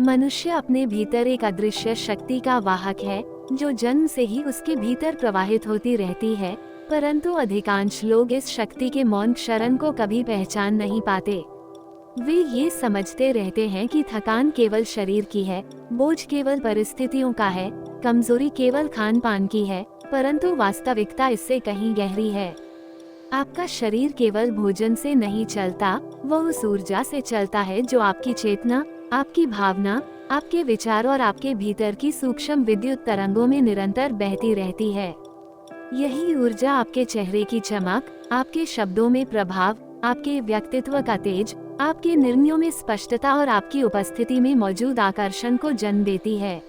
मनुष्य अपने भीतर एक अदृश्य शक्ति का वाहक है, जो जन्म से ही उसके भीतर प्रवाहित होती रहती है, परंतु अधिकांश लोग इस शक्ति के मौन क्षरण को कभी पहचान नहीं पाते। वे ये समझते रहते हैं कि थकान केवल शरीर की है, बोझ केवल परिस्थितियों का है, कमजोरी केवल खान पान की है, परंतु वास्तविकता इससे कहीं गहरी है। आपका शरीर केवल भोजन से नहीं चलता, वह उस ऊर्जा से चलता है जो आपकी चेतना, आपकी भावना, आपके विचार और आपके भीतर की सूक्ष्म विद्युत तरंगों में निरंतर बहती रहती है। यही ऊर्जा आपके चेहरे की चमक, आपके शब्दों में प्रभाव, आपके व्यक्तित्व का तेज, आपके निर्णयों में स्पष्टता और आपकी उपस्थिति में मौजूद आकर्षण को जन्म देती है।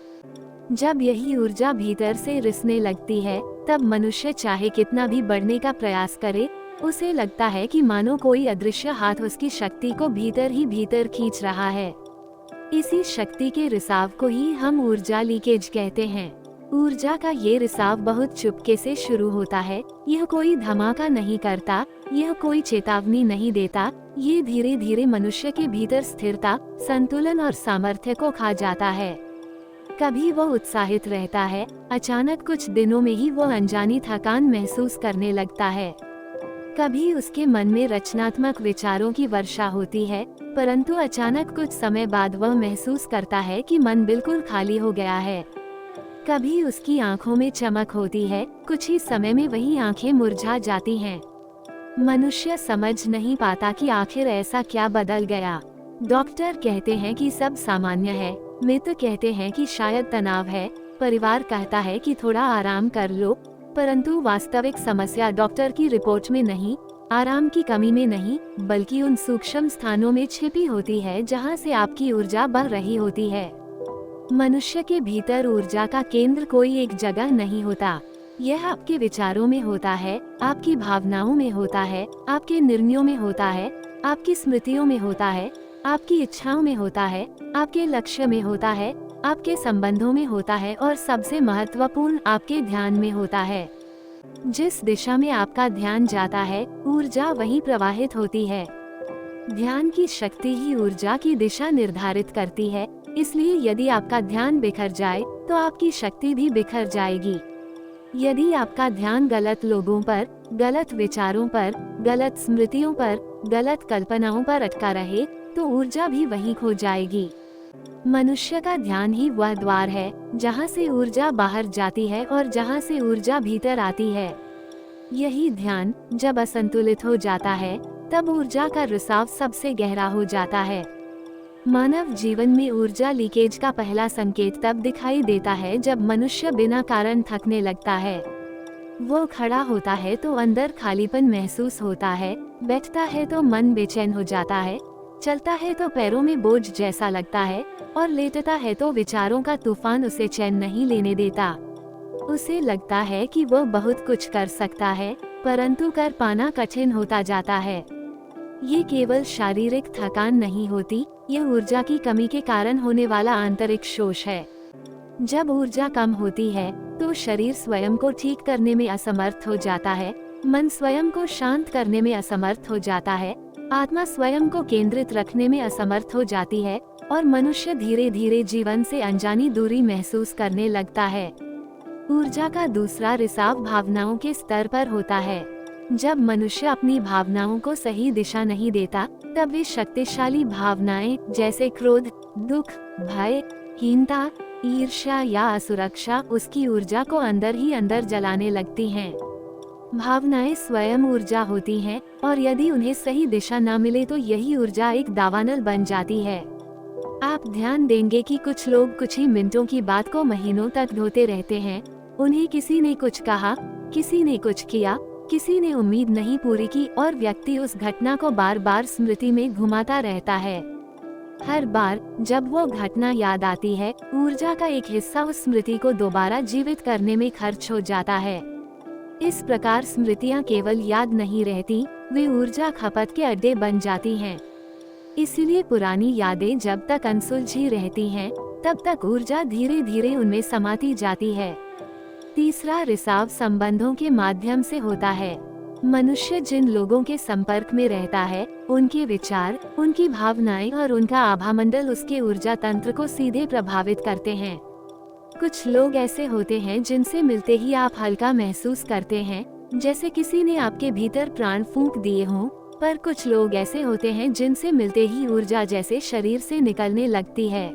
जब यही ऊर्जा भीतर से रिसने लगती है, तब मनुष्य चाहे कितना भी बढ़ने का प्रयास करे, उसे लगता है कि मानो कोई अदृश्य हाथ उसकी शक्ति को भीतर ही भीतर खींच रहा है। इसी शक्ति के रिसाव को ही हम ऊर्जा लीकेज कहते हैं। ऊर्जा का ये रिसाव बहुत चुपके से शुरू होता है। यह कोई धमाका नहीं करता, यह कोई चेतावनी नहीं देता, ये धीरे धीरे मनुष्य के भीतर स्थिरता, संतुलन और सामर्थ्य को खा जाता है। कभी वो उत्साहित रहता है, अचानक कुछ दिनों में ही वो अनजानी थकान महसूस करने लगता है। कभी उसके मन में रचनात्मक विचारों की वर्षा होती है, परंतु अचानक कुछ समय बाद वह महसूस करता है कि मन बिल्कुल खाली हो गया है। कभी उसकी आंखों में चमक होती है, कुछ ही समय में वही आंखें मुरझा जाती हैं। मनुष्य समझ नहीं पाता कि आखिर ऐसा क्या बदल गया। डॉक्टर कहते हैं कि सब सामान्य है, मित्र कहते हैं कि शायद तनाव है, परिवार कहता है कि थोड़ा आराम कर लो, परंतु वास्तविक समस्या डॉक्टर की रिपोर्ट में नहीं, आराम की कमी में नहीं, बल्कि उन सूक्ष्म स्थानों में छिपी होती है जहां से आपकी ऊर्जा बह रही होती है। मनुष्य के भीतर ऊर्जा का केंद्र कोई एक जगह नहीं होता। यह आपके विचारों में होता है, आपकी भावनाओं में होता है, आपके निर्णयों में होता है, आपकी स्मृतियों में होता है, आपकी इच्छाओं में होता है, आपके लक्ष्य में होता है, आपके संबंधों में होता है और सबसे महत्वपूर्ण आपके ध्यान में होता है। जिस दिशा में आपका ध्यान जाता है, ऊर्जा वहीं प्रवाहित होती है। ध्यान की शक्ति ही ऊर्जा की दिशा निर्धारित करती है, इसलिए यदि आपका ध्यान बिखर जाए तो आपकी शक्ति भी बिखर जाएगी। यदि आपका ध्यान गलत लोगों पर, गलत विचारों पर, गलत स्मृतियों पर, गलत कल्पनाओं पर अटका रहे, तो ऊर्जा भी वहीं खो जाएगी। मनुष्य का ध्यान ही वह द्वार है जहां से ऊर्जा बाहर जाती है और जहां से ऊर्जा भीतर आती है। यही ध्यान जब असंतुलित हो जाता है, तब ऊर्जा का रिसाव सबसे गहरा हो जाता है। मानव जीवन में ऊर्जा लीकेज का पहला संकेत तब दिखाई देता है जब मनुष्य बिना कारण थकने लगता है। वो खड़ा होता है तो अंदर खालीपन महसूस होता है, बैठता है तो मन बेचैन हो जाता है, चलता है तो पैरों में बोझ जैसा लगता है और लेटता है तो विचारों का तूफान उसे चैन नहीं लेने देता। उसे लगता है कि वो बहुत कुछ कर सकता है, परंतु कर पाना कठिन होता जाता है। ये केवल शारीरिक थकान नहीं होती, यह ऊर्जा की कमी के कारण होने वाला आंतरिक शोष है। जब ऊर्जा कम होती है तो शरीर स्वयं को ठीक करने में असमर्थ हो जाता है, मन स्वयं को शांत करने में असमर्थ हो जाता है, आत्मा स्वयं को केंद्रित रखने में असमर्थ हो जाती है और मनुष्य धीरे धीरे जीवन से अनजानी दूरी महसूस करने लगता है। ऊर्जा का दूसरा रिसाव भावनाओं के स्तर पर होता है। जब मनुष्य अपनी भावनाओं को सही दिशा नहीं देता, तब वे शक्तिशाली भावनाएं जैसे क्रोध, दुख, भय, हीनता, ईर्ष्या या असुरक्षा उसकी ऊर्जा को अंदर ही अंदर जलाने लगती हैं। भावनाएं स्वयं ऊर्जा होती हैं और यदि उन्हें सही दिशा न मिले तो यही ऊर्जा एक दावानल बन जाती है। आप ध्यान देंगे कि कुछ लोग कुछ ही मिनटों की बात को महीनों तक ढोते रहते हैं। उन्हें किसी ने कुछ कहा, किसी ने कुछ किया, किसी ने उम्मीद नहीं पूरी की और व्यक्ति उस घटना को बार बार स्मृति में घुमाता रहता है। हर बार जब वो घटना याद आती है, ऊर्जा का एक हिस्सा उस स्मृति को दोबारा जीवित करने में खर्च हो जाता है। इस प्रकार स्मृतियां केवल याद नहीं रहती, वे ऊर्जा खपत के अड्डे बन जाती हैं। इसलिए पुरानी यादें जब तक अनसुलझी रहती हैं, तब तक ऊर्जा धीरे धीरे उनमें समाती जाती है। तीसरा रिसाव संबंधों के माध्यम से होता है। मनुष्य जिन लोगों के संपर्क में रहता है, उनके विचार, उनकी भावनाएं और उनका आभामंडल उसके ऊर्जा तंत्र को सीधे प्रभावित करते हैं। कुछ लोग ऐसे होते हैं जिनसे मिलते ही आप हल्का महसूस करते हैं, जैसे किसी ने आपके भीतर प्राण फूंक दिए हों। पर कुछ लोग ऐसे होते हैं जिनसे मिलते ही ऊर्जा जैसे शरीर से निकलने लगती है।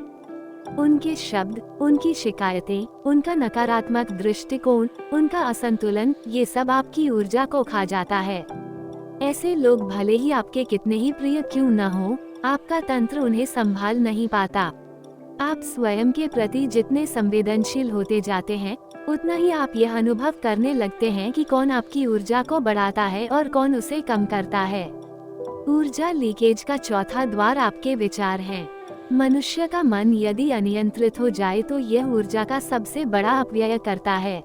उनके शब्द, उनकी शिकायतें, उनका नकारात्मक दृष्टिकोण, उनका असंतुलन, ये सब आपकी ऊर्जा को खा जाता है। ऐसे लोग भले ही आपके कितने ही प्रिय क्यों न हो, आपका तंत्र उन्हें संभाल नहीं पाता। आप स्वयं के प्रति जितने संवेदनशील होते जाते हैं, उतना ही आप यह अनुभव करने लगते हैं कि कौन आपकी ऊर्जा को बढ़ाता है और कौन उसे कम करता है। ऊर्जा लीकेज का चौथा द्वार आपके विचार हैं। मनुष्य का मन यदि अनियंत्रित हो जाए तो यह ऊर्जा का सबसे बड़ा अपव्यय करता है।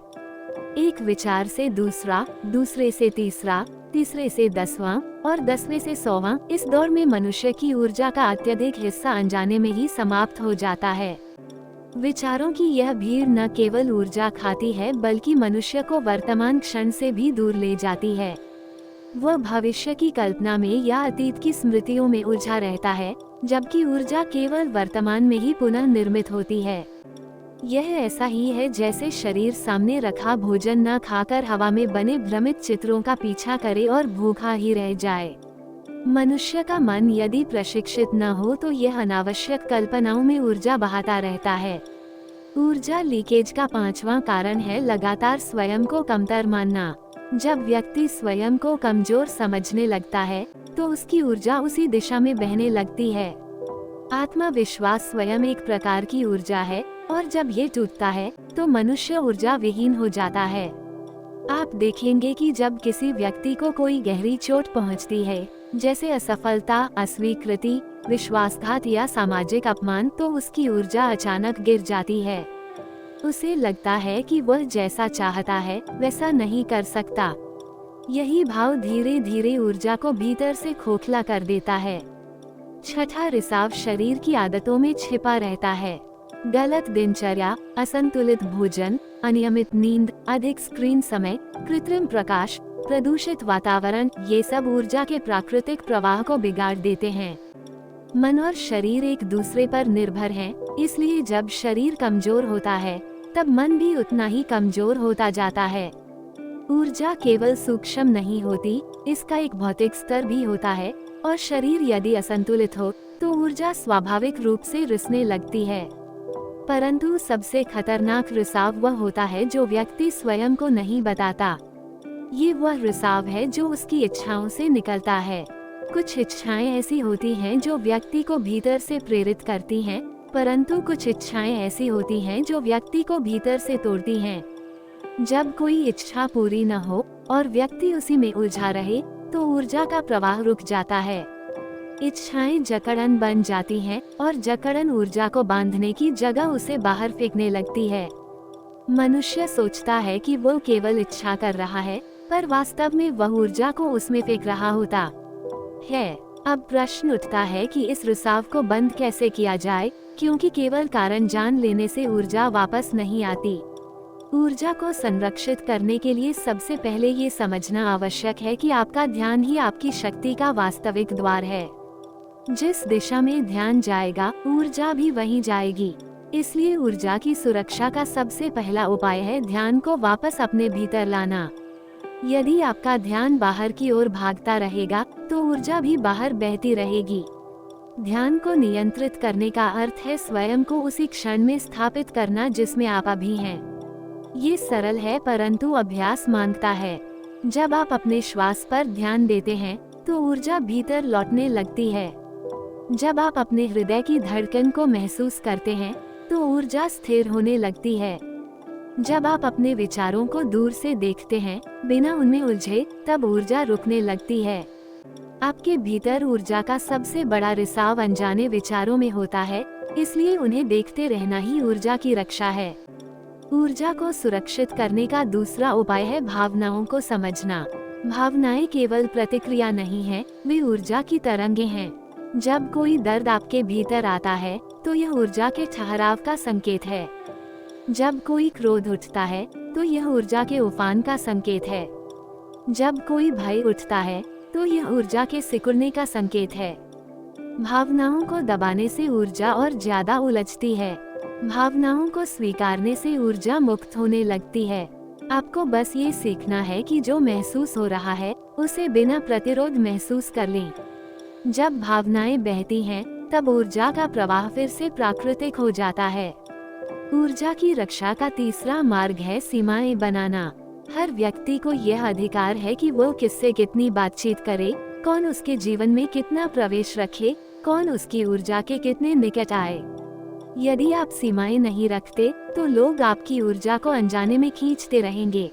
एक विचार से दूसरा, दूसरे से तीसरा, तीसरे से 10वां और 10वें से 100वां, इस दौर में मनुष्य की ऊर्जा का अत्यधिक हिस्सा अनजाने में ही समाप्त हो जाता है। विचारों की यह भीड़ न केवल ऊर्जा खाती है बल्कि मनुष्य को वर्तमान क्षण से भी दूर ले जाती है। वह भविष्य की कल्पना में या अतीत की स्मृतियों में उलझा रहता है, जबकि ऊर्जा केवल वर्तमान में ही पुनः निर्मित होती है। यह ऐसा ही है जैसे शरीर सामने रखा भोजन न खाकर हवा में बने भ्रमित चित्रों का पीछा करे और भूखा ही रह जाए। मनुष्य का मन यदि प्रशिक्षित न हो तो यह अनावश्यक कल्पनाओं में ऊर्जा बहाता रहता है। ऊर्जा लीकेज का 5वां कारण है लगातार स्वयं को कमतर मानना। जब व्यक्ति स्वयं को कमजोर समझने लगता है तो उसकी ऊर्जा उसी दिशा में बहने लगती है। आत्मविश्वास स्वयं एक प्रकार की ऊर्जा है और जब ये टूटता है तो मनुष्य ऊर्जा विहीन हो जाता है। आप देखेंगे कि जब किसी व्यक्ति को कोई गहरी चोट पहुंचती है, जैसे असफलता, अस्वीकृति, विश्वासघात या सामाजिक अपमान, तो उसकी ऊर्जा अचानक गिर जाती है। उसे लगता है कि वह जैसा चाहता है वैसा नहीं कर सकता। यही भाव धीरे धीरे ऊर्जा को भीतर से खोखला कर देता है। छठा रिसाव शरीर की आदतों में छिपा रहता है। गलत दिनचर्या, असंतुलित भोजन, अनियमित नींद, अधिक स्क्रीन समय, कृत्रिम प्रकाश, प्रदूषित वातावरण, ये सब ऊर्जा के प्राकृतिक प्रवाह को बिगाड़ देते हैं। मन और शरीर एक दूसरे पर निर्भर हैं, इसलिए जब शरीर कमजोर होता है तब मन भी उतना ही कमजोर होता जाता है। ऊर्जा केवल सूक्ष्म नहीं होती, इसका एक भौतिक स्तर भी होता है और शरीर यदि असंतुलित हो तो ऊर्जा स्वाभाविक रूप से रिसने लगती है। परंतु सबसे खतरनाक रिसाव वह होता है जो व्यक्ति स्वयं को नहीं बताता। ये वह रिसाव है जो उसकी इच्छाओं से निकलता है। कुछ इच्छाएं ऐसी होती हैं जो व्यक्ति को भीतर से प्रेरित करती हैं, परंतु कुछ इच्छाएं ऐसी होती हैं जो व्यक्ति को भीतर से तोड़ती हैं। जब कोई इच्छा पूरी न हो और व्यक्ति उसी में उलझा रहे तो ऊर्जा का प्रवाह रुक जाता है। इच्छाएं जकड़न बन जाती हैं और जकड़न ऊर्जा को बांधने की जगह उसे बाहर फेंकने लगती है। मनुष्य सोचता है कि वो केवल इच्छा कर रहा है, पर वास्तव में वह ऊर्जा को उसमें फेंक रहा होता है। अब प्रश्न उठता है कि इस रिसाव को बंद कैसे किया जाए, क्योंकि केवल कारण जान लेने से ऊर्जा वापस नहीं आती। ऊर्जा को संरक्षित करने के लिए सबसे पहले ये समझना आवश्यक है कि आपका ध्यान ही आपकी शक्ति का वास्तविक द्वार है। जिस दिशा में ध्यान जाएगा, ऊर्जा भी वहीं जाएगी। इसलिए ऊर्जा की सुरक्षा का सबसे पहला उपाय है ध्यान को वापस अपने भीतर लाना। यदि आपका ध्यान बाहर की ओर भागता रहेगा तो ऊर्जा भी बाहर बहती रहेगी। ध्यान को नियंत्रित करने का अर्थ है स्वयं को उसी क्षण में स्थापित करना जिसमें आप अभी हैं। ये सरल है परंतु अभ्यास मांगता है। जब आप अपने श्वास पर ध्यान देते हैं तो ऊर्जा भीतर लौटने लगती है। जब आप अपने हृदय की धड़कन को महसूस करते हैं तो ऊर्जा स्थिर होने लगती है। जब आप अपने विचारों को दूर से देखते हैं बिना उनमें उलझे, तब ऊर्जा रुकने लगती है। आपके भीतर ऊर्जा का सबसे बड़ा रिसाव अनजाने विचारों में होता है, इसलिए उन्हें देखते रहना ही ऊर्जा की रक्षा है। ऊर्जा को सुरक्षित करने का दूसरा उपाय है भावनाओं को समझना। भावनाएं केवल प्रतिक्रिया नहीं है, वे ऊर्जा की तरंगें हैं। जब कोई दर्द आपके भीतर आता है तो यह ऊर्जा के ठहराव का संकेत है। जब कोई क्रोध उठता है तो यह ऊर्जा के उफान का संकेत है। जब कोई भय उठता है तो यह ऊर्जा के सिकुड़ने का संकेत है। भावनाओं को दबाने से ऊर्जा और ज्यादा उलझती है। भावनाओं को स्वीकारने से ऊर्जा मुक्त होने लगती है। आपको बस ये सीखना है कि जो महसूस हो रहा है उसे बिना प्रतिरोध महसूस कर लें। जब भावनाएं बहती हैं, तब ऊर्जा का प्रवाह फिर से प्राकृतिक हो जाता है। ऊर्जा की रक्षा का तीसरा मार्ग है सीमाएं बनाना। हर व्यक्ति को यह अधिकार है कि वो किससे कितनी बातचीत करे, कौन उसके जीवन में कितना प्रवेश रखे, कौन उसकी ऊर्जा के कितने निकट आए। यदि आप सीमाएं नहीं रखते तो लोग आपकी ऊर्जा को अनजाने में खींचते रहेंगे।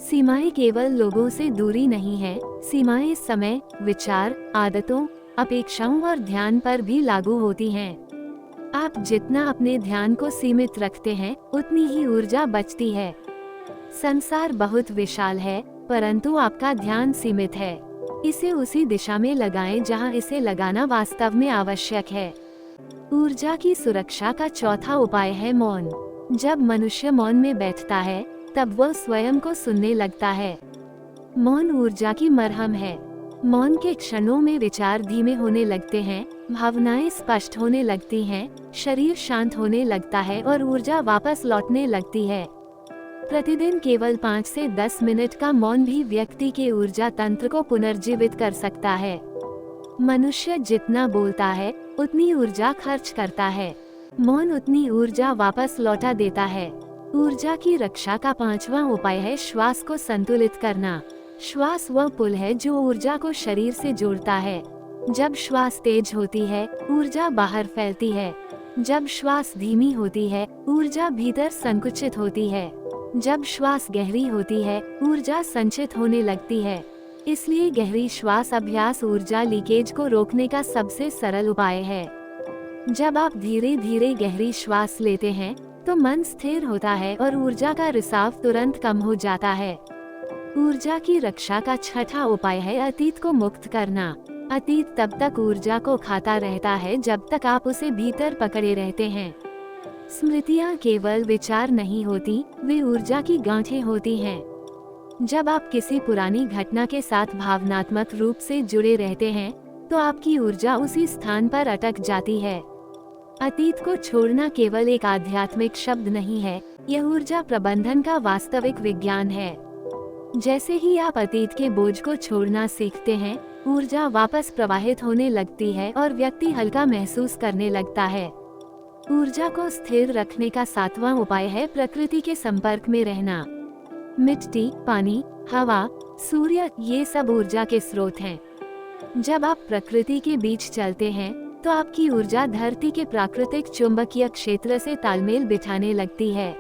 सीमाएं केवल लोगों से दूरी नहीं है, सीमाएं समय, विचार, आदतों, अपेक्षाओं और ध्यान पर भी लागू होती हैं। आप जितना अपने ध्यान को सीमित रखते हैं, उतनी ही ऊर्जा बचती है। संसार बहुत विशाल है, परंतु आपका ध्यान सीमित है। इसे उसी दिशा में लगाएं जहां इसे लगाना वास्तव में आवश्यक है। ऊर्जा की सुरक्षा का चौथा उपाय है मौन। जब मनुष्य मौन में बैठता है, तब वह स्वयं को सुनने लगता है। मौन ऊर्जा की मरहम है। मौन के क्षणों में विचार धीमे होने लगते हैं, भावनाएं स्पष्ट होने लगती हैं, शरीर शांत होने लगता है और ऊर्जा वापस लौटने लगती है। प्रतिदिन केवल 5 से 10 मिनट का मौन भी व्यक्ति के ऊर्जा तंत्र को पुनर्जीवित कर सकता है। मनुष्य जितना बोलता है, उतनी ऊर्जा खर्च करता है। मौन उतनी ऊर्जा वापस लौटा देता है। ऊर्जा की रक्षा का पांचवा उपाय है श्वास को संतुलित करना। श्वास वह पुल है जो ऊर्जा को शरीर से जोड़ता है। जब श्वास तेज होती है, ऊर्जा बाहर फैलती है। जब श्वास धीमी होती है, ऊर्जा भीतर संकुचित होती है। जब श्वास गहरी होती है, ऊर्जा संचित होने लगती है। इसलिए गहरी श्वास अभ्यास ऊर्जा लीकेज को रोकने का सबसे सरल उपाय है। जब आप धीरे धीरे गहरी श्वास लेते हैं, तो मन स्थिर होता है और ऊर्जा का रिसाव तुरंत कम हो जाता है। ऊर्जा की रक्षा का छठा उपाय है अतीत को मुक्त करना। अतीत तब तक ऊर्जा को खाता रहता है जब तक आप उसे भीतर पकड़े रहते हैं। स्मृतियाँ केवल विचार नहीं होती, वे ऊर्जा की गांठें होती हैं। जब आप किसी पुरानी घटना के साथ भावनात्मक रूप से जुड़े रहते हैं, तो आपकी ऊर्जा उसी स्थान पर अटक जाती है। अतीत को छोड़ना केवल एक आध्यात्मिक शब्द नहीं है, यह ऊर्जा प्रबंधन का वास्तविक विज्ञान है। जैसे ही आप अतीत के बोझ को छोड़ना सीखते हैं, ऊर्जा वापस प्रवाहित होने लगती है और व्यक्ति हल्का महसूस करने लगता है। ऊर्जा को स्थिर रखने का सातवां उपाय है प्रकृति के संपर्क में रहना। मिट्टी, पानी, हवा, सूर्य, ये सब ऊर्जा के स्रोत हैं। जब आप प्रकृति के बीच चलते हैं, तो आपकी ऊर्जा धरती के प्राकृतिक चुंबकीय क्षेत्र से तालमेल बिठाने लगती है।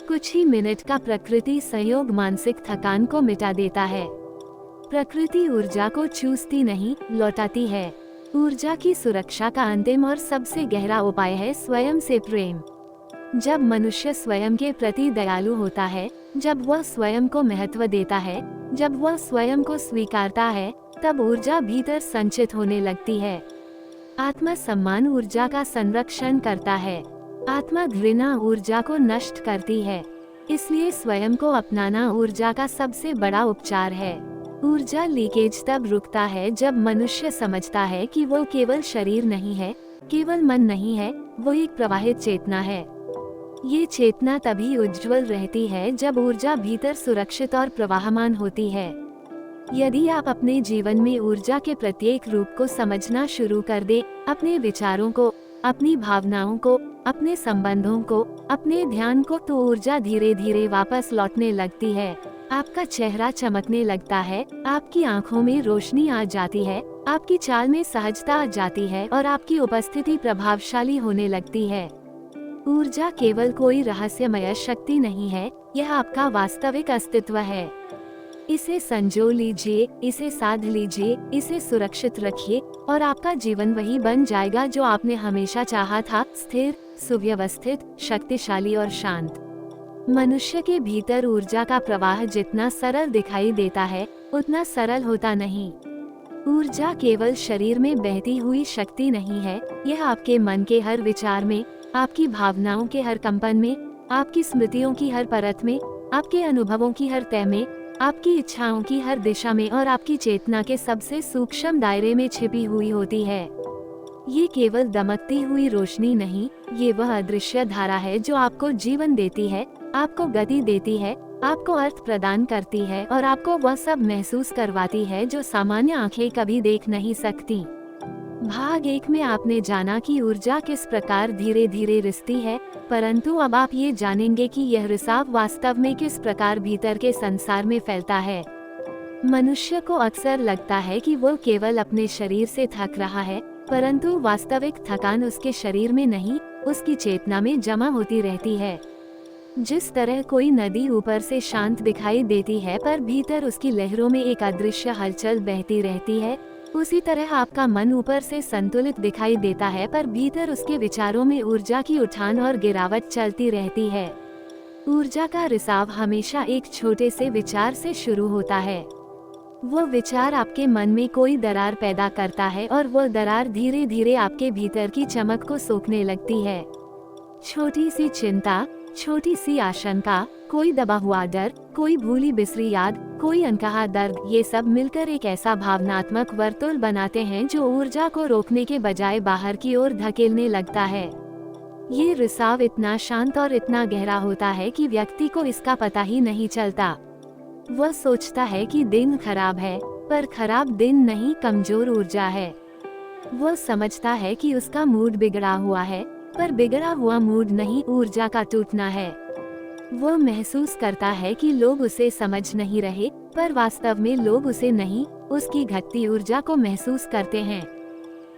कुछ ही मिनट का प्रकृति संयोग मानसिक थकान को मिटा देता है। प्रकृति ऊर्जा को चूसती नहीं, लौटाती है। ऊर्जा की सुरक्षा का अंतिम और सबसे गहरा उपाय है स्वयं से प्रेम। जब मनुष्य स्वयं के प्रति दयालु होता है, जब वह स्वयं को महत्व देता है, जब वह स्वयं को स्वीकारता है, तब ऊर्जा भीतर संचित होने लगती है। आत्मसम्मान ऊर्जा का संरक्षण करता है। आत्मा घृणा ऊर्जा को नष्ट करती है। इसलिए स्वयं को अपनाना ऊर्जा का सबसे बड़ा उपचार है। ऊर्जा लीकेज तब रुकता है जब मनुष्य समझता है कि वो केवल शरीर नहीं है, केवल मन नहीं है, वो एक प्रवाहित चेतना है। ये चेतना तभी उज्जवल रहती है जब ऊर्जा भीतर सुरक्षित और प्रवाहमान होती है। यदि आप अपने जीवन में ऊर्जा के प्रत्येक रूप को समझना शुरू कर दे, अपने विचारों को, अपनी भावनाओं को, अपने संबंधों को, अपने ध्यान को, तो ऊर्जा धीरे धीरे वापस लौटने लगती है। आपका चेहरा चमकने लगता है, आपकी आंखों में रोशनी आ जाती है, आपकी चाल में सहजता आ जाती है और आपकी उपस्थिति प्रभावशाली होने लगती है। ऊर्जा केवल कोई रहस्यमय शक्ति नहीं है, यह आपका वास्तविक अस्तित्व है। इसे संजो लीजिए, इसे साध लीजिए, इसे सुरक्षित रखिए और आपका जीवन वही बन जाएगा जो आपने हमेशा चाहा था, स्थिर, सुव्यवस्थित, शक्तिशाली और शांत। मनुष्य के भीतर ऊर्जा का प्रवाह जितना सरल दिखाई देता है, उतना सरल होता नहीं। ऊर्जा केवल शरीर में बहती हुई शक्ति नहीं है, यह आपके मन के हर विचार में, आपकी भावनाओं के हर कंपन में, आपकी स्मृतियों की हर परत में, आपके अनुभवों की हर तह में, आपकी इच्छाओं की हर दिशा में और आपकी चेतना के सबसे सूक्ष्म दायरे में छिपी हुई होती है। ये केवल दमकती हुई रोशनी नहीं, ये वह अदृश्य धारा है जो आपको जीवन देती है, आपको गति देती है, आपको अर्थ प्रदान करती है और आपको वह सब महसूस करवाती है जो सामान्य आंखें कभी देख नहीं सकती। भाग 1 में आपने जाना कि ऊर्जा किस प्रकार धीरे धीरे रिसती है, परंतु अब आप ये जानेंगे कि यह रिसाव वास्तव में किस प्रकार भीतर के संसार में फैलता है। मनुष्य को अक्सर लगता है कि वो केवल अपने शरीर से थक रहा है, परंतु वास्तविक थकान उसके शरीर में नहीं, उसकी चेतना में जमा होती रहती है। जिस तरह कोई नदी ऊपर से शांत दिखाई देती है पर भीतर उसकी लहरों में एक अदृश्य हलचल बहती रहती है, उसी तरह आपका मन ऊपर से संतुलित दिखाई देता है पर भीतर उसके विचारों में ऊर्जा की उठान और गिरावट चलती रहती है। ऊर्जा का रिसाव हमेशा एक छोटे से विचार से शुरू होता है। वो विचार आपके मन में कोई दरार पैदा करता है और वो दरार धीरे धीरे आपके भीतर की चमक को सोखने लगती है। छोटी सी चिंता, छोटी सी आशंका, कोई दबा हुआ डर, कोई भूली बिसरी याद, कोई अनकहा दर्द, ये सब मिलकर एक ऐसा भावनात्मक वर्तुल बनाते हैं जो ऊर्जा को रोकने के बजाय बाहर की ओर धकेलने लगता है। ये रिसाव इतना शांत और इतना गहरा होता है कि व्यक्ति को इसका पता ही नहीं चलता। वह सोचता है कि दिन खराब है, पर खराब दिन नहीं, कमजोर ऊर्जा है। वह समझता है कि उसका मूड बिगड़ा हुआ है, पर बिगड़ा हुआ मूड नहीं, ऊर्जा का टूटना है। वो महसूस करता है कि लोग उसे समझ नहीं रहे, पर वास्तव में लोग उसे नहीं, उसकी घटती ऊर्जा को महसूस करते हैं।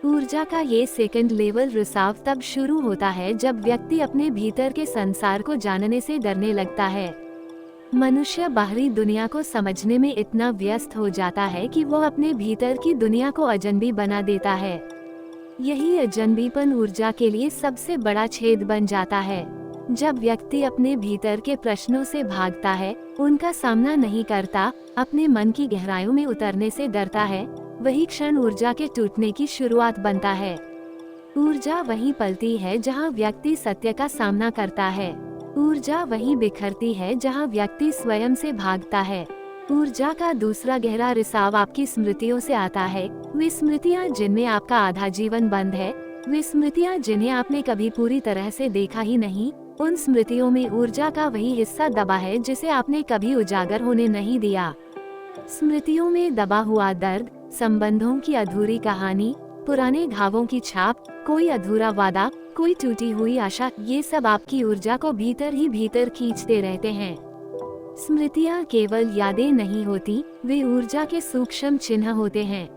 ऊर्जा का ये सेकंड लेवल रिसाव तब शुरू होता है जब व्यक्ति अपने भीतर के संसार को जानने से डरने लगता है। मनुष्य बाहरी दुनिया को समझने में इतना व्यस्त हो जाता है कि वो अपने भीतर की दुनिया को अजनबी बना देता है। यही अजनबीपन ऊर्जा के लिए सबसे बड़ा छेद बन जाता है। जब व्यक्ति अपने भीतर के प्रश्नों से भागता है, उनका सामना नहीं करता, अपने मन की गहराइयों में उतरने से डरता है, वही क्षण ऊर्जा के टूटने की शुरुआत बनता है। ऊर्जा वहीं पलती है जहां व्यक्ति सत्य का सामना करता है। ऊर्जा वहीं बिखरती है जहां व्यक्ति स्वयं से भागता है। ऊर्जा का दूसरा गहरा रिसाव आपकी स्मृतियों से आता है। वे स्मृतियाँ जिनमें आपका आधा जीवन बंद है, वे स्मृतियाँ जिन्हें आपने कभी पूरी तरह से देखा ही नहीं, उन स्मृतियों में ऊर्जा का वही हिस्सा दबा है जिसे आपने कभी उजागर होने नहीं दिया। स्मृतियों में दबा हुआ दर्द, संबंधों की अधूरी कहानी, पुराने घावों की छाप, कोई अधूरा वादा, कोई टूटी हुई आशा, ये सब आपकी ऊर्जा को भीतर ही भीतर खींचते रहते हैं। स्मृतियाँ केवल यादें नहीं होती, वे ऊर्जा के सूक्ष्म चिन्ह होते हैं।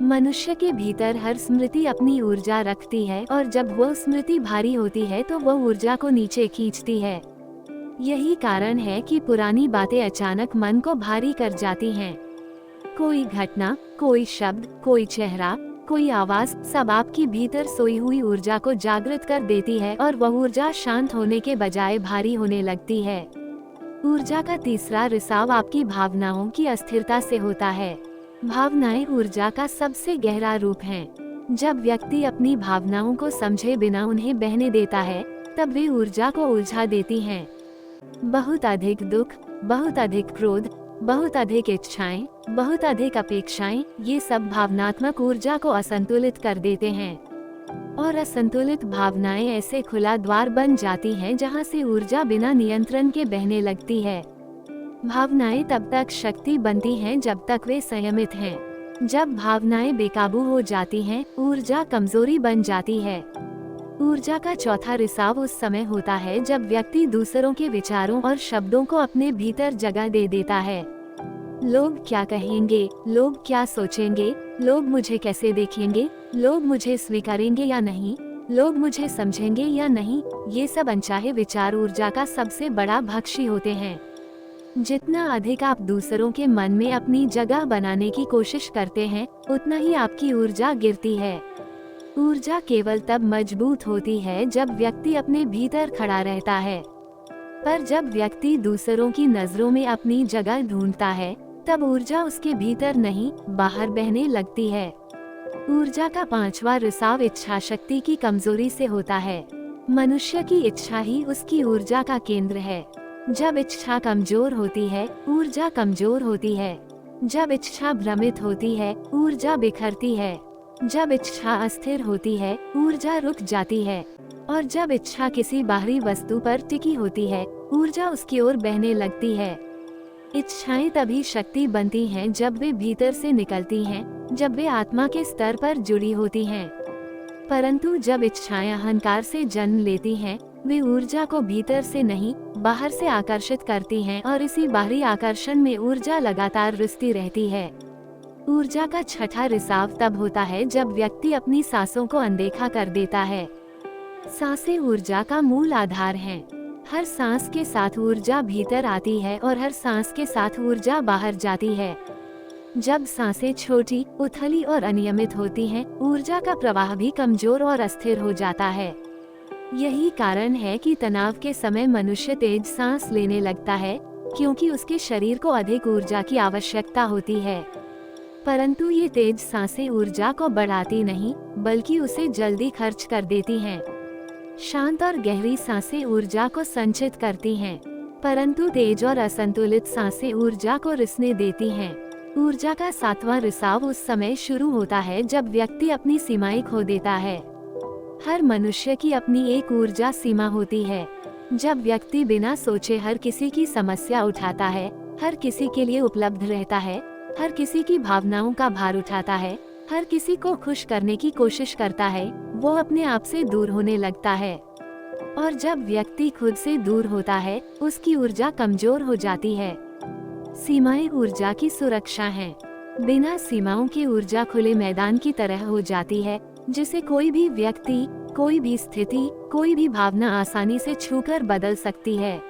मनुष्य के भीतर हर स्मृति अपनी ऊर्जा रखती है और जब वह स्मृति भारी होती है तो वह ऊर्जा को नीचे खींचती है। यही कारण है कि पुरानी बातें अचानक मन को भारी कर जाती हैं। कोई घटना, कोई शब्द, कोई चेहरा, कोई आवाज, सब आपकी भीतर सोई हुई ऊर्जा को जागृत कर देती है और वह ऊर्जा शांत होने के बजाय भारी होने लगती है। ऊर्जा का तीसरा रिसाव आपकी भावनाओं की अस्थिरता से होता है। भावनाएं ऊर्जा का सबसे गहरा रूप हैं। जब व्यक्ति अपनी भावनाओं को समझे बिना उन्हें बहने देता है, तब वे ऊर्जा को उलझा देती हैं। बहुत अधिक दुख, बहुत अधिक क्रोध, बहुत अधिक इच्छाएं, बहुत अधिक अपेक्षाएं, ये सब भावनात्मक ऊर्जा को असंतुलित कर देते हैं। और असंतुलित भावनाएं ऐसे खुला द्वार बन जाती हैं जहां से ऊर्जा बिना नियंत्रण के बहने लगती है। भावनाएं तब तक शक्ति बनती हैं जब तक वे संयमित हैं। जब भावनाएं बेकाबू हो जाती हैं, ऊर्जा कमजोरी बन जाती है। ऊर्जा का चौथा रिसाव उस समय होता है जब व्यक्ति दूसरों के विचारों और शब्दों को अपने भीतर जगह दे देता है। लोग क्या कहेंगे, लोग क्या सोचेंगे, लोग मुझे कैसे देखेंगे, लोग मुझे स्वीकारेंगे या नहीं, लोग मुझे समझेंगे या नहीं, ये सब अनचाहे विचार ऊर्जा का सबसे बड़ा भक्षी होते हैं। जितना अधिक आप दूसरों के मन में अपनी जगह बनाने की कोशिश करते हैं, उतना ही आपकी ऊर्जा गिरती है। ऊर्जा केवल तब मजबूत होती है जब व्यक्ति अपने भीतर खड़ा रहता है। पर जब व्यक्ति दूसरों की नजरों में अपनी जगह ढूंढता है, तब ऊर्जा उसके भीतर नहीं, बाहर बहने लगती है। ऊर्जा का पांचवा रिसाव इच्छा शक्ति की कमजोरी से होता है। मनुष्य की इच्छा ही उसकी ऊर्जा का केंद्र है। जब इच्छा कमजोर होती है, ऊर्जा कमजोर होती है। जब इच्छा भ्रमित होती है, ऊर्जा बिखरती है। जब इच्छा अस्थिर होती है, ऊर्जा रुक जाती है। और जब इच्छा किसी बाहरी वस्तु पर टिकी होती है, ऊर्जा उसकी ओर बहने लगती है। इच्छाएं तभी शक्ति बनती हैं जब वे भीतर से निकलती हैं, जब वे आत्मा के स्तर पर जुड़ी होती हैं। परंतु जब इच्छाएं अहंकार से जन्म लेती हैं, वे ऊर्जा को भीतर से नहीं, बाहर से आकर्षित करती हैं और इसी बाहरी आकर्षण में ऊर्जा लगातार रिसती रहती है। ऊर्जा का छठा रिसाव तब होता है जब व्यक्ति अपनी सांसों को अनदेखा कर देता है। सांसें ऊर्जा का मूल आधार हैं। हर सांस के साथ ऊर्जा भीतर आती है और हर सांस के साथ ऊर्जा बाहर जाती है। जब सांसें छोटी, उथली और अनियमित होती हैं, ऊर्जा का प्रवाह भी कमजोर और अस्थिर हो जाता है। यही कारण है कि तनाव के समय मनुष्य तेज सांस लेने लगता है, क्योंकि उसके शरीर को अधिक ऊर्जा की आवश्यकता होती है। परंतु ये तेज सांसें ऊर्जा को बढ़ाती नहीं, बल्कि उसे जल्दी खर्च कर देती हैं। शांत और गहरी सांसें ऊर्जा को संचित करती हैं, परंतु तेज और असंतुलित सांसें ऊर्जा को रिसने देती हैं। ऊर्जा का सातवां रिसाव उस समय शुरू होता है जब व्यक्ति अपनी सीमाएं खो देता है। हर मनुष्य की अपनी एक ऊर्जा सीमा होती है। जब व्यक्ति बिना सोचे हर किसी की समस्या उठाता है, हर किसी के लिए उपलब्ध रहता है, हर किसी की भावनाओं का भार उठाता है, हर किसी को खुश करने की कोशिश करता है, वो अपने आप से दूर होने लगता है। और जब व्यक्ति खुद से दूर होता है, उसकी ऊर्जा कमजोर हो जाती है। सीमाएं ऊर्जा की सुरक्षा हैं। बिना सीमाओं की ऊर्जा खुले मैदान की तरह हो जाती है, जिसे कोई भी व्यक्ति, कोई भी स्थिति, कोई भी भावना आसानी से छूकर बदल सकती है।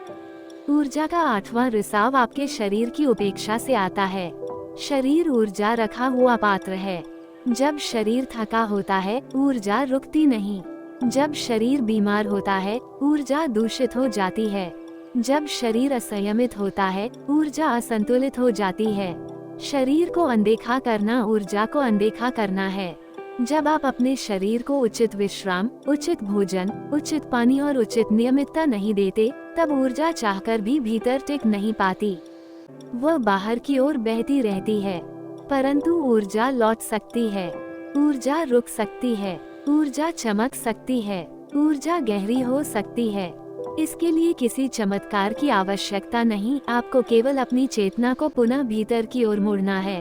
ऊर्जा का आठवां रिसाव आपके शरीर की उपेक्षा से आता है। शरीर ऊर्जा रखा हुआ पात्र है। जब शरीर थका होता है, ऊर्जा रुकती नहीं। जब शरीर बीमार होता है, ऊर्जा दूषित हो जाती है। जब शरीर असंयमित होता है, ऊर्जा असंतुलित हो जाती है। शरीर को अनदेखा करना ऊर्जा को अनदेखा करना है। जब आप अपने शरीर को उचित विश्राम, उचित भोजन, उचित पानी और उचित नियमितता नहीं देते, तब ऊर्जा चाहकर भी भीतर टिक नहीं पाती। वह बाहर की ओर बहती रहती है। परंतु ऊर्जा लौट सकती है, ऊर्जा रुक सकती है, ऊर्जा चमक सकती है, ऊर्जा गहरी हो सकती है। इसके लिए किसी चमत्कार की आवश्यकता नहीं, आपको केवल अपनी चेतना को पुनः भीतर की ओर मोड़ना है।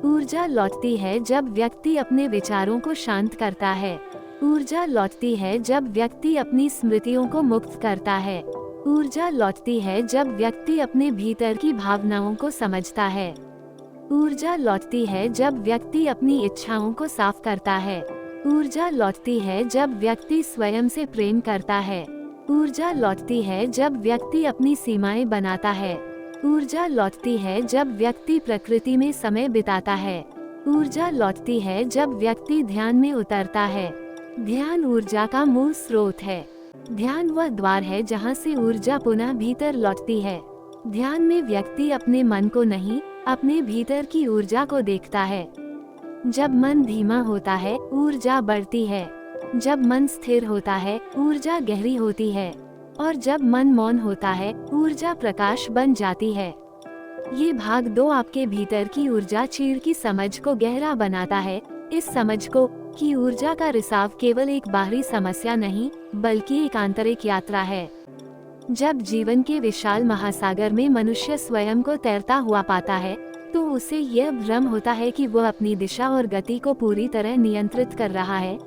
ऊर्जा लौटती है जब व्यक्ति अपने विचारों को शांत करता है। ऊर्जा लौटती है जब व्यक्ति अपनी स्मृतियों को मुक्त करता है। ऊर्जा लौटती है जब व्यक्ति अपने भीतर की भावनाओं को समझता है। ऊर्जा लौटती है जब व्यक्ति अपनी इच्छाओं को साफ करता है। ऊर्जा लौटती है जब व्यक्ति स्वयं से प्रेम करता है। ऊर्जा लौटती है जब व्यक्ति अपनी सीमाएं बनाता है। ऊर्जा लौटती है जब व्यक्ति प्रकृति में समय बिताता है। ऊर्जा लौटती है जब व्यक्ति ध्यान में उतरता है। ध्यान ऊर्जा का मूल स्रोत है। ध्यान वह द्वार है जहाँ से ऊर्जा पुनः भीतर लौटती है। ध्यान में व्यक्ति अपने मन को नहीं, अपने भीतर की ऊर्जा को देखता है। जब मन धीमा होता है, ऊर्जा बढ़ती है। जब मन स्थिर होता है, ऊर्जा गहरी होती है। और जब मन मौन होता है, ऊर्जा प्रकाश बन जाती है। ये भाग 2 आपके भीतर की ऊर्जा चीड़ की समझ को गहरा बनाता है। इस समझ को कि ऊर्जा का रिसाव केवल एक बाहरी समस्या नहीं, बल्कि एक आंतरिक यात्रा है। जब जीवन के विशाल महासागर में मनुष्य स्वयं को तैरता हुआ पाता है, तो उसे यह भ्रम होता है कि वह अपनी दिशा और गति को पूरी तरह नियंत्रित कर रहा है।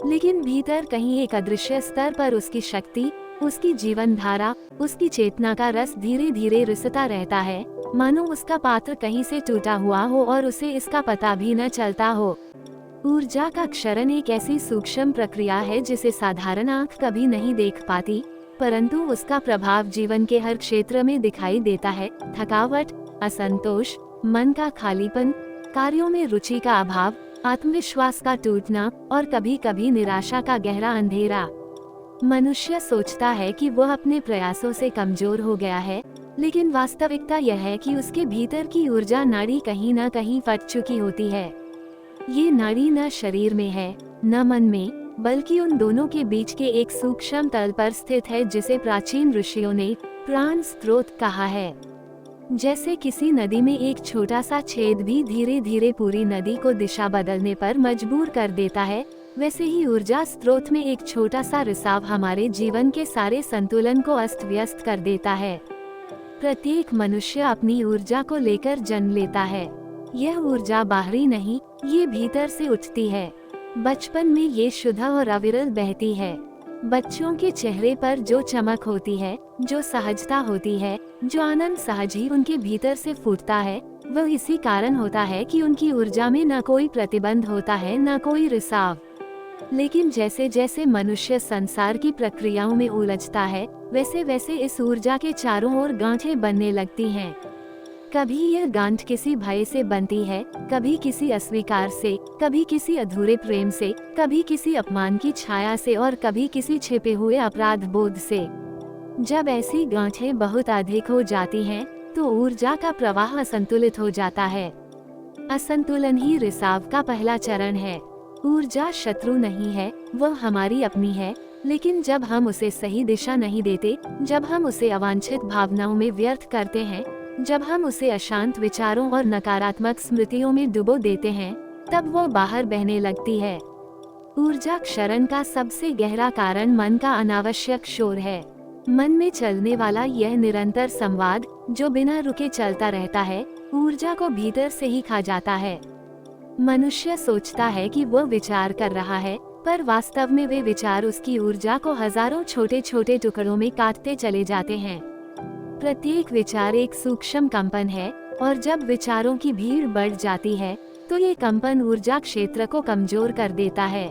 लेकिन भीतर कहीं एक अदृश्य स्तर पर उसकी शक्ति, उसकी जीवन धारा, उसकी चेतना का रस धीरे धीरे रिसता रहता है, मानो उसका पात्र कहीं से टूटा हुआ हो और उसे इसका पता भी न चलता हो। ऊर्जा का क्षरण एक ऐसी सूक्ष्म प्रक्रिया है जिसे साधारण आंख कभी नहीं देख पाती, परंतु उसका प्रभाव जीवन के हर क्षेत्र में दिखाई देता है। थकावट, असंतोष, मन का खालीपन, कार्यों में रुचि का अभाव, आत्मविश्वास का टूटना और कभी कभी निराशा का गहरा अंधेरा। मनुष्य सोचता है कि वह अपने प्रयासों से कमजोर हो गया है, लेकिन वास्तविकता यह है कि उसके भीतर की ऊर्जा नाड़ी कहीं न कहीं फट चुकी होती है। ये नाड़ी न शरीर में है, न मन में, बल्कि उन दोनों के बीच के एक सूक्ष्म तल पर स्थित है, जिसे प्राचीन ऋषियों ने प्राण स्रोत कहा है। जैसे किसी नदी में एक छोटा सा छेद भी धीरे धीरे पूरी नदी को दिशा बदलने पर मजबूर कर देता है, वैसे ही ऊर्जा स्रोत में एक छोटा सा रिसाव हमारे जीवन के सारे संतुलन को अस्त व्यस्त कर देता है। प्रत्येक मनुष्य अपनी ऊर्जा को लेकर जन्म लेता है। यह ऊर्जा बाहरी नहीं, ये भीतर से उठती है। बचपन में ये शुद्ध और अविरल बहती है। बच्चों के चेहरे पर जो चमक होती है, जो सहजता होती है, जो आनंद सहज ही उनके भीतर से फूटता है, वह इसी कारण होता है कि उनकी ऊर्जा में न कोई प्रतिबंध होता है, न कोई रिसाव। लेकिन जैसे जैसे मनुष्य संसार की प्रक्रियाओं में उलझता है, वैसे वैसे इस ऊर्जा के चारों ओर गांठें बनने लगती हैं। कभी यह गांठ किसी भय से बनती है, कभी किसी अस्वीकार से, कभी किसी अधूरे प्रेम से, कभी किसी अपमान की छाया से और कभी किसी छिपे हुए अपराध बोध से। जब ऐसी गांठें बहुत अधिक हो जाती हैं, तो ऊर्जा का प्रवाह असंतुलित हो जाता है। असंतुलन ही रिसाव का पहला चरण है। ऊर्जा शत्रु नहीं है, वह हमारी अपनी है, लेकिन जब हम उसे सही दिशा नहीं देते, जब हम उसे अवांछित भावनाओं में व्यर्थ करते हैं, जब हम उसे अशांत विचारों और नकारात्मक स्मृतियों में डुबो देते हैं, तब वो बाहर बहने लगती है। ऊर्जा क्षरण का सबसे गहरा कारण मन का अनावश्यक शोर है। मन में चलने वाला यह निरंतर संवाद, जो बिना रुके चलता रहता है, ऊर्जा को भीतर से ही खा जाता है। मनुष्य सोचता है कि वह विचार कर रहा है, पर वास्तव में वे विचार उसकी ऊर्जा को हजारों छोटे छोटे टुकड़ों में काटते चले जाते हैं। प्रत्येक विचार एक सूक्ष्म कंपन है, और जब विचारों की भीड़ बढ़ जाती है, तो ये कंपन ऊर्जा क्षेत्र को कमजोर कर देता है।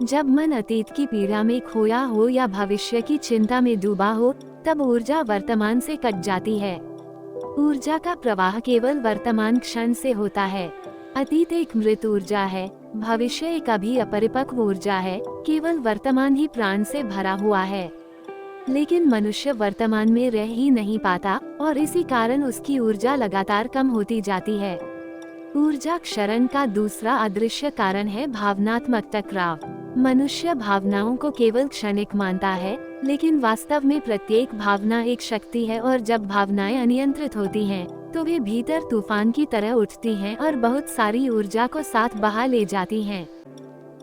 जब मन अतीत की पीड़ा में खोया हो या भविष्य की चिंता में डूबा हो, तब ऊर्जा वर्तमान से कट जाती है। ऊर्जा का प्रवाह केवल वर्तमान क्षण से होता है। अतीत एक मृत ऊर्जा है, भविष्य एक अभी अपरिपक्व ऊर्जा है, केवल वर्तमान ही प्राण से भरा हुआ है। लेकिन मनुष्य वर्तमान में रह ही नहीं पाता, और इसी कारण उसकी ऊर्जा लगातार कम होती जाती है। ऊर्जा क्षरण का दूसरा अदृश्य कारण है भावनात्मक टकराव। मनुष्य भावनाओं को केवल क्षणिक मानता है, लेकिन वास्तव में प्रत्येक भावना एक शक्ति है, और जब भावनाएं अनियंत्रित होती हैं, तो वे भीतर तूफान की तरह उठती हैं और बहुत सारी ऊर्जा को साथ बहा ले जाती हैं।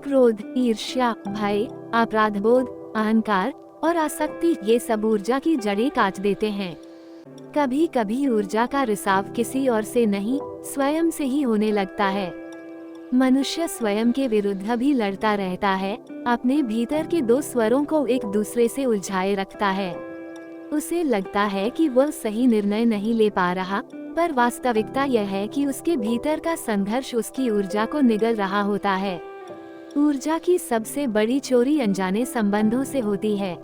क्रोध, ईर्ष्या, भय, अपराधबोध, अहंकार और आसक्ति, ये सब ऊर्जा की जड़ें काट देते हैं। कभी कभी ऊर्जा का रिसाव किसी और से नहीं, स्वयं से ही होने लगता है। मनुष्य स्वयं के विरुद्ध भी लड़ता रहता है, अपने भीतर के दो स्वरों को एक दूसरे से उलझाए रखता है। उसे लगता है कि वह सही निर्णय नहीं ले पा रहा, पर वास्तविकता यह है कि उसके भीतर का संघर्ष उसकी ऊर्जा को निगल रहा होता है। ऊर्जा की सबसे बड़ी चोरी अनजाने संबंधों से होती है।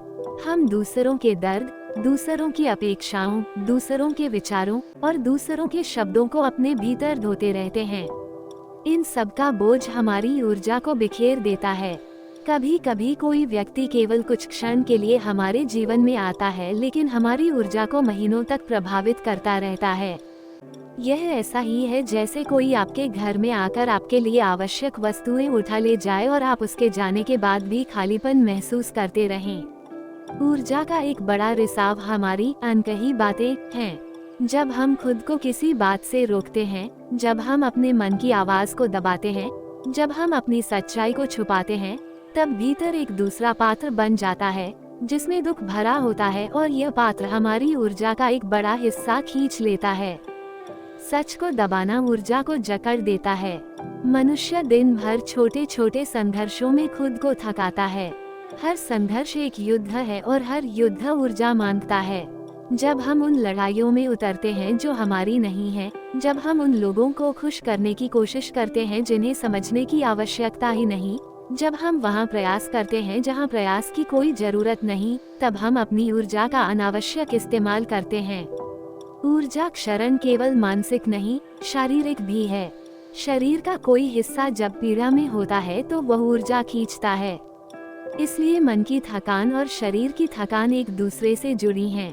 हम दूसरों के दर्द, दूसरों की अपेक्षाओं, दूसरों के विचारों और दूसरों के शब्दों को अपने भीतर ढोते रहते हैं। इन सब का बोझ हमारी ऊर्जा को बिखेर देता है। कभी कभी कोई व्यक्ति केवल कुछ क्षण के लिए हमारे जीवन में आता है, लेकिन हमारी ऊर्जा को महीनों तक प्रभावित करता रहता है। यह ऐसा ही है जैसे कोई आपके घर में आकर आपके लिए आवश्यक वस्तुएं उठा ले जाए और आप उसके जाने के बाद भी खालीपन महसूस करते रहें। ऊर्जा का एक बड़ा रिसाव हमारी अनकही बातें हैं। जब हम खुद को किसी बात से रोकते हैं, जब हम अपने मन की आवाज को दबाते हैं, जब हम अपनी सच्चाई को छुपाते हैं, तब भीतर एक दूसरा पात्र बन जाता है, जिसमें दुख भरा होता है, और यह पात्र हमारी ऊर्जा का एक बड़ा हिस्सा खींच लेता है। सच को दबाना ऊर्जा को जकड़ देता है। मनुष्य दिन भर छोटे छोटे संघर्षों में खुद को थकाता है। हर संघर्ष एक युद्ध है, और हर युद्ध ऊर्जा मांगता है। जब हम उन लड़ाइयों में उतरते हैं जो हमारी नहीं है, जब हम उन लोगों को खुश करने की कोशिश करते हैं जिन्हें समझने की आवश्यकता ही नहीं, जब हम वहाँ प्रयास करते हैं जहाँ प्रयास की कोई जरूरत नहीं, तब हम अपनी ऊर्जा का अनावश्यक इस्तेमाल करते हैं। ऊर्जा क्षरण केवल मानसिक नहीं, शारीरिक भी है। शरीर का कोई हिस्सा जब पीड़ा में होता है तो वह ऊर्जा खींचता है। इसलिए मन की थकान और शरीर की थकान एक दूसरे से जुड़ी हैं।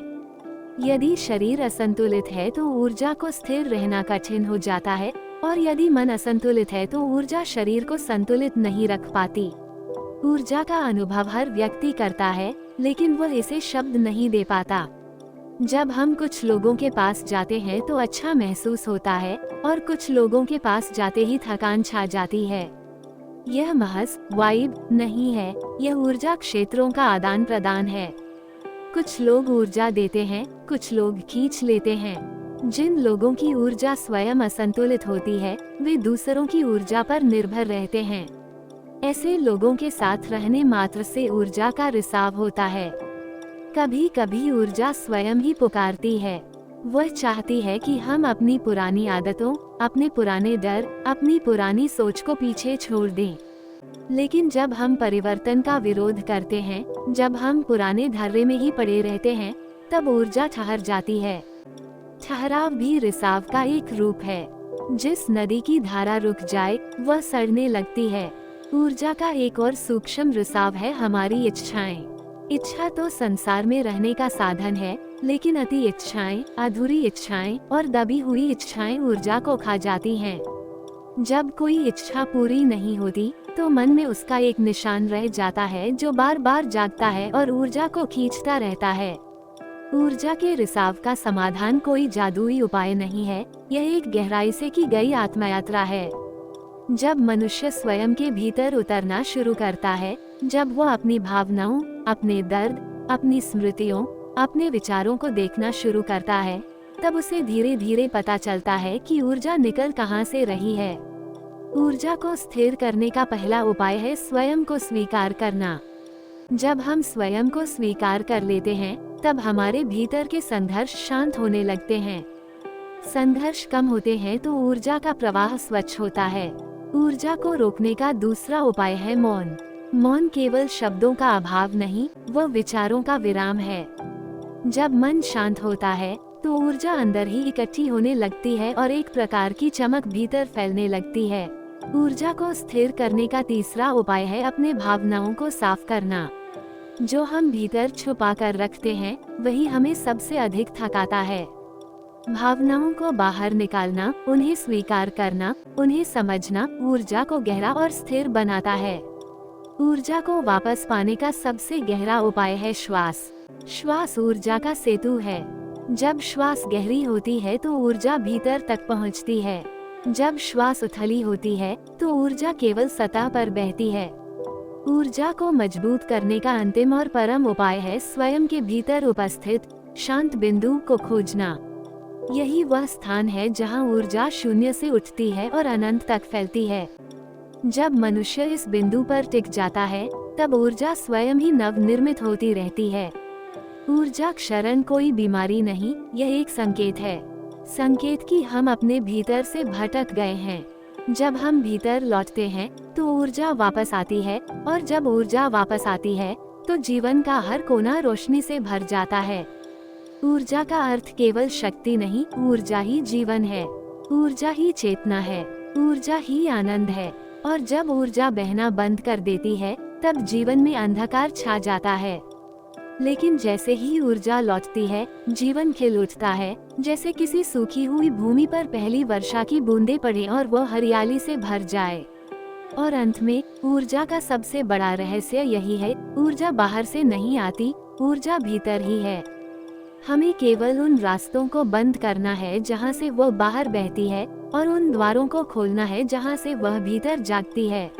यदि शरीर असंतुलित है तो ऊर्जा को स्थिर रहना कठिन हो जाता है, और यदि मन असंतुलित है तो ऊर्जा शरीर को संतुलित नहीं रख पाती। ऊर्जा का अनुभव हर व्यक्ति करता है, लेकिन वह इसे शब्द नहीं दे पाता। जब हम कुछ लोगों के पास जाते हैं तो अच्छा महसूस होता है और कुछ लोगों के पास जाते ही थकान छा जाती है। यह महज वाइब नहीं है, यह ऊर्जा क्षेत्रों का आदान प्रदान है। कुछ लोग ऊर्जा देते हैं, कुछ लोग खींच लेते हैं। जिन लोगों की ऊर्जा स्वयं असंतुलित होती है, वे दूसरों की ऊर्जा पर निर्भर रहते हैं। ऐसे लोगों के साथ रहने मात्र से ऊर्जा का रिसाव होता है। कभी कभी ऊर्जा स्वयं ही पुकारती है। वह चाहती है कि हम अपनी पुरानी आदतों, अपने पुराने डर, अपनी पुरानी सोच को पीछे छोड़ दें। लेकिन जब हम परिवर्तन का विरोध करते हैं, जब हम पुराने ढर्रे में ही पड़े रहते हैं, तब ऊर्जा ठहर जाती है। ठहराव भी रिसाव का एक रूप है। जिस नदी की धारा रुक जाए, वह सड़ने लगती है। ऊर्जा का एक और सूक्ष्म रिसाव है हमारी इच्छाएं। इच्छा तो संसार में रहने का साधन है, लेकिन अति इच्छाएं, अधूरी इच्छाएं और दबी हुई इच्छाएं ऊर्जा को खा जाती हैं। जब कोई इच्छा पूरी नहीं होती, तो मन में उसका एक निशान रह जाता है जो बार बार जागता है और ऊर्जा को खींचता रहता है। ऊर्जा के रिसाव का समाधान कोई जादुई उपाय नहीं है, यह एक गहराई से की गई आत्मयात्रा है। जब मनुष्य स्वयं के भीतर उतरना शुरू करता है, जब वह अपनी भावनाओं, अपने दर्द, अपनी स्मृतियों, अपने विचारों को देखना शुरू करता है, तब उसे धीरे धीरे पता चलता है कि ऊर्जा निकल कहां से रही है। ऊर्जा को स्थिर करने का पहला उपाय है स्वयं को स्वीकार करना। जब हम स्वयं को स्वीकार कर लेते हैं, तब हमारे भीतर के संघर्ष शांत होने लगते हैं। संघर्ष कम होते हैं तो ऊर्जा का प्रवाह स्वच्छ होता है। ऊर्जा को रोकने का दूसरा उपाय है मौन। मौन केवल शब्दों का अभाव नहीं, वह विचारों का विराम है। जब मन शांत होता है, तो ऊर्जा अंदर ही इकट्ठी होने लगती है और एक प्रकार की चमक भीतर फैलने लगती है। ऊर्जा को स्थिर करने का तीसरा उपाय है अपने भावनाओं को साफ करना। जो हम भीतर छुपा कर रखते हैं, वही हमें सबसे अधिक थकाता है। भावनाओं को बाहर निकालना, उन्हें स्वीकार करना, उन्हें समझना ऊर्जा को गहरा और स्थिर बनाता है। ऊर्जा को वापस पाने का सबसे गहरा उपाय है श्वास। श्वास ऊर्जा का सेतु है। जब श्वास गहरी होती है तो ऊर्जा भीतर तक पहुंचती है। जब श्वास उथली होती है तो ऊर्जा केवल सतह पर बहती है। ऊर्जा को मजबूत करने का अंतिम और परम उपाय है स्वयं के भीतर उपस्थित शांत बिंदु को खोजना। यही वह स्थान है जहां ऊर्जा शून्य से उठती है और अनंत तक फैलती है। जब मनुष्य इस बिंदु पर टिक जाता है, तब ऊर्जा स्वयं ही नवनिर्मित होती रहती है। ऊर्जा क्षरण कोई बीमारी नहीं, यह एक संकेत है। संकेत कि हम अपने भीतर से भटक गए हैं। जब हम भीतर लौटते हैं, तो ऊर्जा वापस आती है, और जब ऊर्जा वापस आती है, तो जीवन का हर कोना रोशनी से भर जाता है। ऊर्जा का अर्थ केवल शक्ति नहीं, ऊर्जा ही जीवन है। ऊर्जा ही चेतना है, ऊर्जा ही आनंद है। और जब ऊर्जा बहना बंद कर देती है, तब जीवन में अंधकार छा जाता है। लेकिन जैसे ही ऊर्जा लौटती है, जीवन खिल उठता है, जैसे किसी सूखी हुई भूमि पर पहली वर्षा की बूंदें पड़े और वो हरियाली से भर जाए। और अंत में ऊर्जा का सबसे बड़ा रहस्य यही है, ऊर्जा बाहर से नहीं आती, ऊर्जा भीतर ही है। हमें केवल उन रास्तों को बंद करना है जहां से वो बाहर बहती है, और उन द्वारों को खोलना है जहां से वह भीतर जागती है।